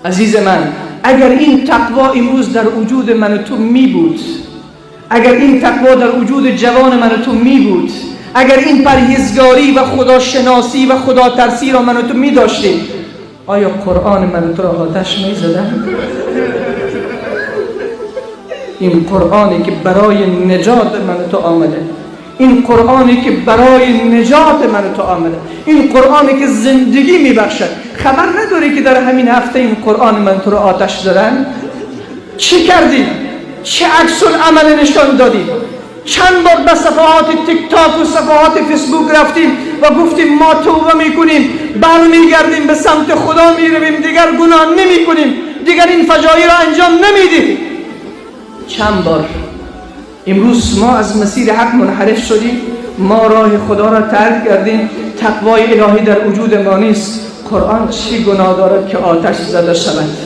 عزیز من، اگر این تقوا امروز در وجود من و تو می بود، اگر این تقوا در وجود جوان من و تو می بود، اگر این پرهیزگاری و خداشناسی و خدا ترسی را من و تو می داشتیم، آیا قرآن من و تو را آتش می زدن؟ این قرآنی که برای نجات من و تو آمده، این قرآنی که برای نجات من و تو آمده، این قرآنی که زندگی می بخشد، خبر نداری که در همین هفته این قرآن من تو را آتش زدن؟ چی کردی؟ چه عکس العمل نشان دادی؟ چند بار به صفحات تیک تاک و صفحات فیسبوک رفتیم و گفتیم ما توبه میکنیم، برمیگردیم به سمت خدا میرویم، دیگر گناه نمی کنیم، دیگر این فجایع را انجام نمیدیم. چند بار امروز ما از مسیر حق منحرف شدیم، ما راه خدا را ترک کردیم، تقوای الهی در وجود ما نیست. قرآن چی گناه دارد که آتش زده شود؟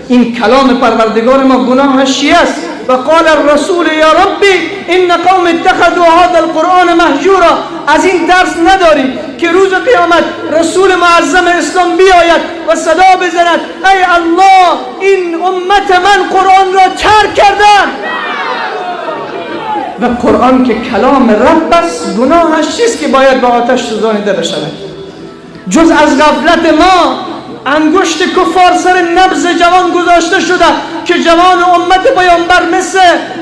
این کلام پروردگار ما گناهش چی است؟ و قال الرسول یا ربی ان قوم اتخذوا هذا القرآن مهجورا. از این درس نداریم که روز قیامت رسول معظم اسلام بیاید و صدا بزند ای الله این امت من قرآن را ترک کردن. و قرآن که کلام رب است، گناهش چیست که باید به آتش سوزانیده بشود؟ جز از غفلت ما انگشت کفار سر نبض جوان گذاشته شده که جوان امت پیامبر مثل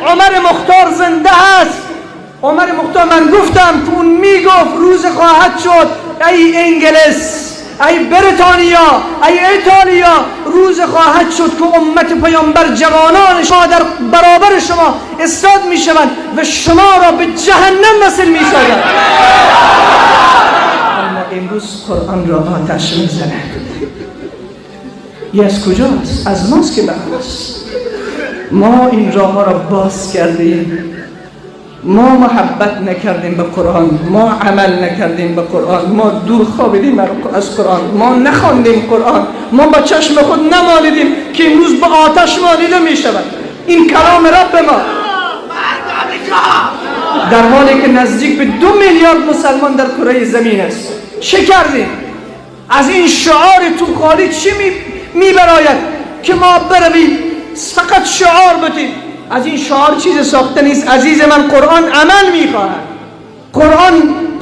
عمر مختار زنده است. عمر مختار، من گفتم که اون میگفت روز خواهد شد ای انگلیس، ای بریتانیا، ای ایتالیا، روز خواهد شد که امت پیامبر جوانان شما در برابر شما استاد میشوند و شما را به جهنم وصل میسازند. اما امروز قرآن را آتش میزند. یه از کجاست؟ از ماست که بخواست. ما این راه ها را باز کردیم، ما محبت نکردیم به قرآن، ما عمل نکردیم به قرآن، ما دور خوابیدیم از قرآن، ما نخواندیم قرآن، ما با چشم خود نمالیدیم که امروز به آتش مالیده می شود. این کلام رب ما در حالی که نزدیک به 2 میلیارد مسلمان در کره زمین است. چه کردیم؟ از این شعار تو خالی چی می براید که ما برویم فقط شعار بدیم؟ از این شعار چیز ساخته نیست عزیز من. قرآن عمل میخواهد، قرآن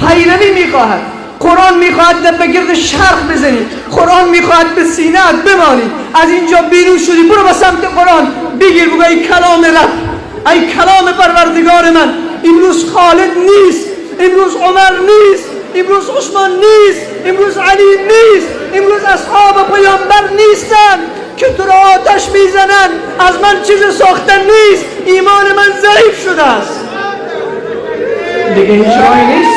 پیروی میخواهد، قرآن میخواهد به گرد شرق بزنی، قرآن میخواهد به سینه‌ات بمانی. از اینجا بیرون شدی برو به سمت قرآن، بگیر بگو ای کلام رب، ای کلام پروردگار من. امروز خالد نیست، امروز عمر نیست، امروز عثمان نیست، امروز علی نیست، امروز اصحاب پیامبر نیستن که تو را آتش میزنن. از من چیز ساخته نیست، ایمان من ضعیف شده است. دیگه هیچ راهی نیست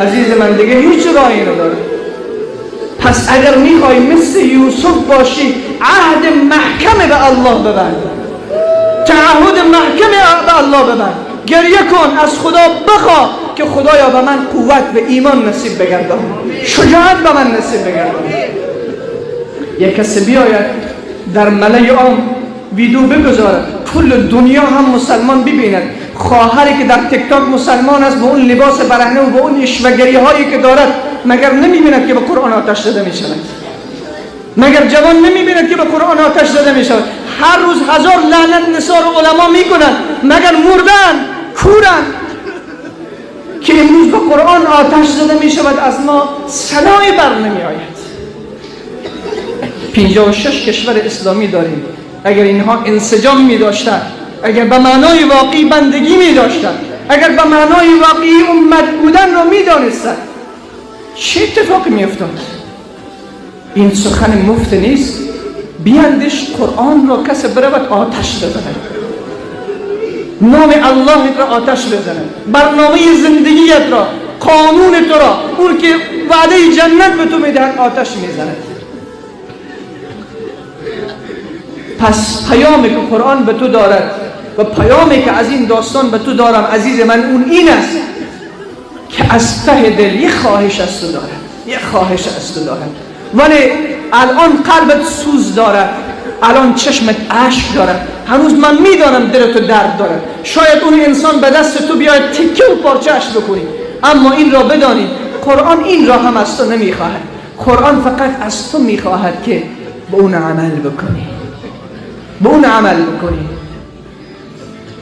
عزیز من، دیگه هیچ راهی نداره. پس اگر میخوای مثل یوسف باشی، عهد محکم به الله ببند، تعهد محکم به الله ببند، گریه کن، از خدا بخوا که خدایا به من قوت و ایمان نصیب بگردان، شجاعت به من نصیب بگردان. یک کسی بیاید در ملای عام ویدیو بگذارد، کل دنیا هم مسلمان ببیند، خواهری که در تیک تاک مسلمان است با اون لباس برهنه و با اون اشوه‌گری هایی که دارد، مگر نمیبیند که به قرآن آتش زده میشود؟ مگر جوان نمیبیند که به قرآن آتش زده میشود؟ هر روز 1000 لعنت نثار علما میکنند، مگر مردن کورن که امروز به قرآن آتش زده میشود؟ از ما صدایی بر نمیآید. 56 کشور اسلامی داریم. اگر اینها انسجام می داشتن، اگر به معنای واقعی بندگی می داشتن، اگر به معنای واقعی امت بودن را می دانستن، چه اتفاقی می افتاد؟ این سخن مفت نیست. بیاندیش قرآن را کسی برود آتش بزند، نام الله را آتش بزند، برنامه زندگیت را، قانون تو را، اون که وعده جنت به تو میدهد آتش میزند. پس پیامی که قرآن به تو دارد و پیامی که از این داستان به تو دارم عزیز من، اون این است که از ته دل یک خواهش از تو دارد، یک خواهش از تو دارد، ولی الان قلبت سوز دارد، الان چشمت اشک دارد، هنوز من میدانم دل تو درد دارد. شاید اون انسان به دست تو بیاید تکه و پارچه‌اش بکنی، اما این را بدانی قرآن این را هم از تو نمیخواهد. قرآن فقط از تو میخواهد که به اون عمل بکنی، به اون عمل بکنی.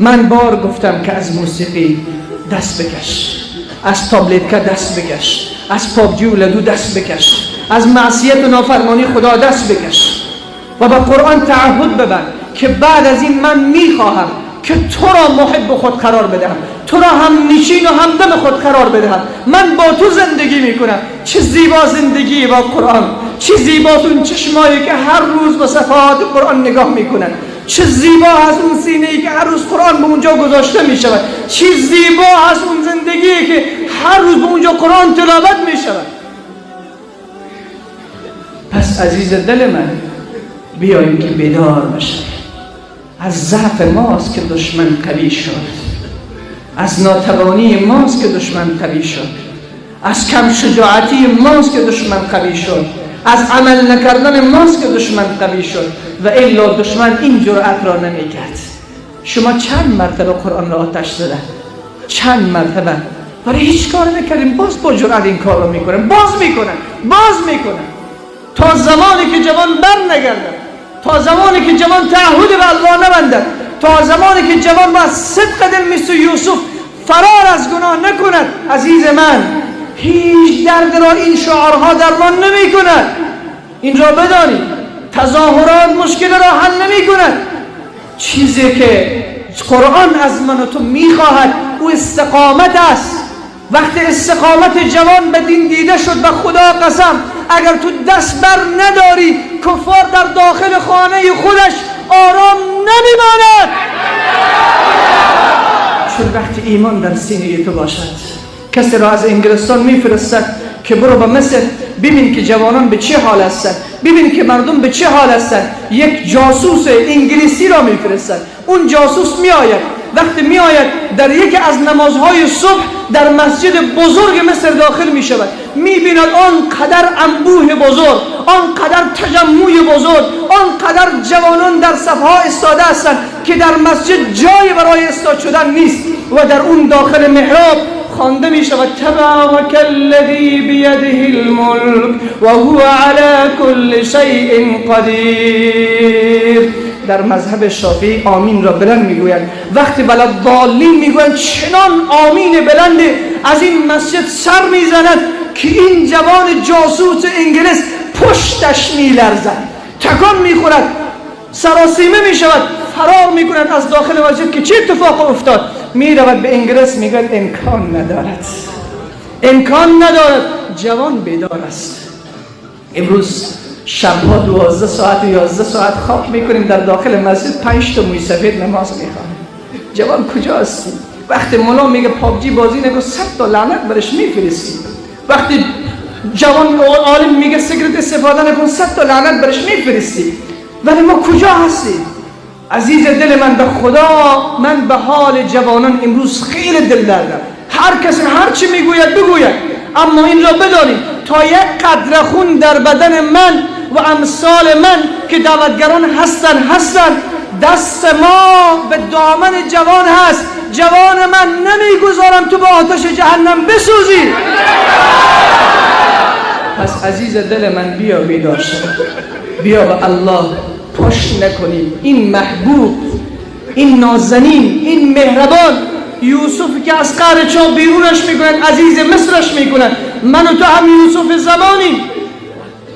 من بار گفتم که از موسیقی دست بکش، از تابلت دست بکش، از پابجی و لدو دست بکش، از معصیت و نافرمانی خدا دست بکش و به قرآن تعهد ببند که بعد از این من میخواهم که تو را محب خود قرار بدهم، تو را هم نشین و همدم خود قرار بدهم. من با تو زندگی میکنم. چه زیبا زندگی با قرآن، چه زیباست اون چشمایی که هر روز به صفحات قرآن نگاه میکنن، چه زیبا هست اون سینه‌ای که هر روز قرآن به اونجا گذاشته میشود، چه زیبا هست اون زندگی که هر روز به اونجا قرآن تلاوت میشود. پس عزیز دل من، بیاییم که بیدار بشیم. از ضعف ماست که دشمن قوی شد، از ناتوانی ماست که دشمن قوی شد، از کم شجاعتی ماست که دشمن قوی شد، از عمل نکردن ماست که دشمن قوی شد و الا دشمن این جرأت را نمیکرد. شما چند مرتبه قرآن را آتش زده، چند مرتبه، ولی هیچ کار نکردیم. باز با جرأت این کار را میکنن، باز میکنن تا زمانی که جوان بر نگردن، تا زمانی که جوان تعهد به الله نبندد، تا زمانی که جوان با صدق دل مثل یوسف فرار از گناه نکند. عزیز من، هیچ درد را این شعارها درمان نمی کند. این را بدانید. تظاهرات مشکل را حل نمی کند. چیزی که قرآن از من و تو میخواهد او استقامت است. وقتی استقامت جوان به دین دیده شد، به خدا قسم اگر تو دست بر نداری، کفار در داخل خانه خودش آرام نمیماند. چون وقتی ایمان در سینه تو باشد، کسی را از انگلستان میفرستد که برو به مصر ببین که جوانان به چه حال هستند، ببین که مردم به چه حال هستند. یک جاسوس انگلیسی را میفرستد. اون جاسوس میآید، وقتی میآید در یکی از نمازهای صبح در مسجد بزرگ مصر داخل می شود، می بیند آنقدر انبوه بزرگ، آنقدر تجمع بزرگ، آنقدر جوانان در صفها استاده هستند که در مسجد جای برای استاد شدن نیست و در اون داخل محراب خوانده می شود تبارک الذی بیده الملک و هو علی کل شیء قدیر. در مذهب شافعی آمین را بلند میگویند. وقتی بلد ضالین میگویند چنان آمین بلند از این مسجد سر میزند که این جوان جاسوس انگلیس پشتش میلرزد، تکان میخورد، سراسیمه میشود، فرار میکند از داخل مسجد که چه اتفاق افتاد. میرود به انگلیس، میگن امکان ندارد. جوان بیدار است. امروز شبها 12 ساعت و 11 ساعت خواب میکنیم، در داخل مسجد 5 تا موی سفید نماز میخوانیم. جوان کجا هستی؟ وقتی مولا میگه پابجی بازی نکن 100 تا لعنت برش میفرستی. وقتی جوان عالم میگه سیگرت استفاده نکن 100 تا لعنت برش میفرستی. ولی ما کجا هستیم؟ عزیز دل من، به خدا من به حال جوانان امروز خیلی دل دردم. هر کسی هر چی میگوید بگوید، اما این را بدانید تا یک قطره خون در بدن من و امثال من که دعوتگران هستند دست ما به دامن جوان هست. جوان من نمیگذارم تو به آتش جهنم بسوزی. پس عزیز دل من، بیا بیدار شو، بیا به الله پشت نکنیم. این محبوب، این نازنین، این مهربان یوسف که از قعر چاه بیرونش میکنن، عزیز مصرش میکنن. من و تو هم یوسف زمانی،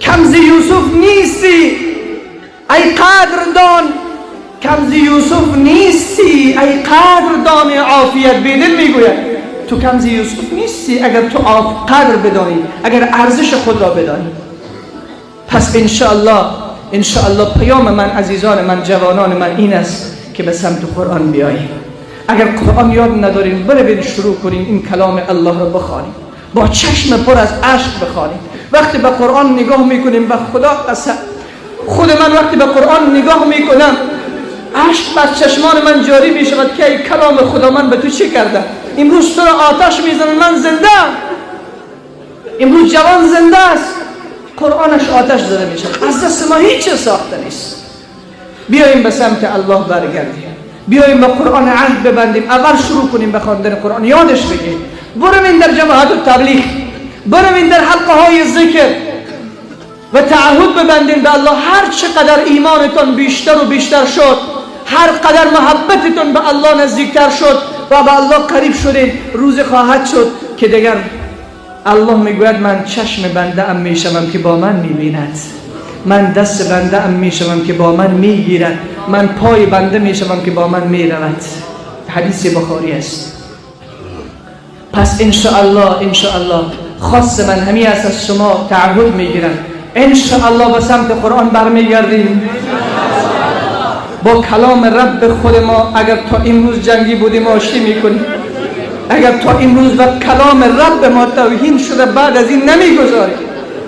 کمز یوسف نیستی ای قدردان، کمز یوسف نیستی ای قدردان عافیت. بیدل میگوید تو کمز یوسف نیستی اگر تو قدر بدانی، اگر ارزش خود را بدانی. پس انشاءالله پیام من عزیزان من، جوانان من این است که به سمت قرآن بیاییم. اگر قرآن یاد نداریم، برویم شروع کنیم این کلام الله را بخوانیم، با چشم پر از اشک بخوانیم. وقتی به قرآن نگاه میکنیم، به خدا قسم خود من وقتی به قرآن نگاه میکنم اشک بر چشمان من جاری میشود که ای کلام خدا، من به تو چی کردم؟ امروز تو را آتش میزنه، من زنده ام. امروز جوان زنده است، قرآنش آتش زده میشه. از دست ما هیچ ساخته نیست. بیاییم به سمت الله برگردیم، بیاییم به قرآن عهد ببندیم. اول شروع کنیم به خواندن قرآن، یادش بگیریم. برویم در جماعت التبلیغ، برویم در حلقه های ذکر، و تعهد ببندین به الله. هر چقدر ایمانتون بیشتر و بیشتر شد، هر قدر محبتتون به الله نزدیکتر شد و به الله قریب شدین، روز خواهد شد که دیگر الله میگوید من چشم بنده ام میشوم که با من میبیند، من دست بنده ام میشوم که با من میگیرد، من پای بنده میشوم که با من میرود. حدیث بخاری است. پس انشاءالله خاص من همی است از شما تعهد میگیرم، انشاءالله به سمت قرآن برمیگردیم، با کلام رب خود ما. اگر تا امروز جنگی بودیم آشتی میکنیم، اگر تا امروز با کلام رب ما توهین شده بعد از این نمیگذاریم.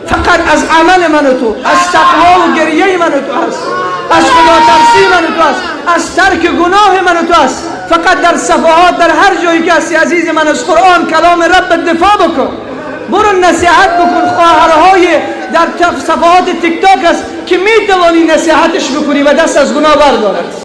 فقط از عمل من و تو، از تقوا و گریه من و تو هست، از خدا ترسی من و تو هست، از ترک گناه من و تو هست. فقط در صفحات، در هر جایی که هستی عزیز من، از قرآن کلام رب دفاع بکن، برو نصیحت بکن. خواهرهای در صفحات تیک تاک است که میتوانی نصیحتش بکنی و دست از گناه بردارد.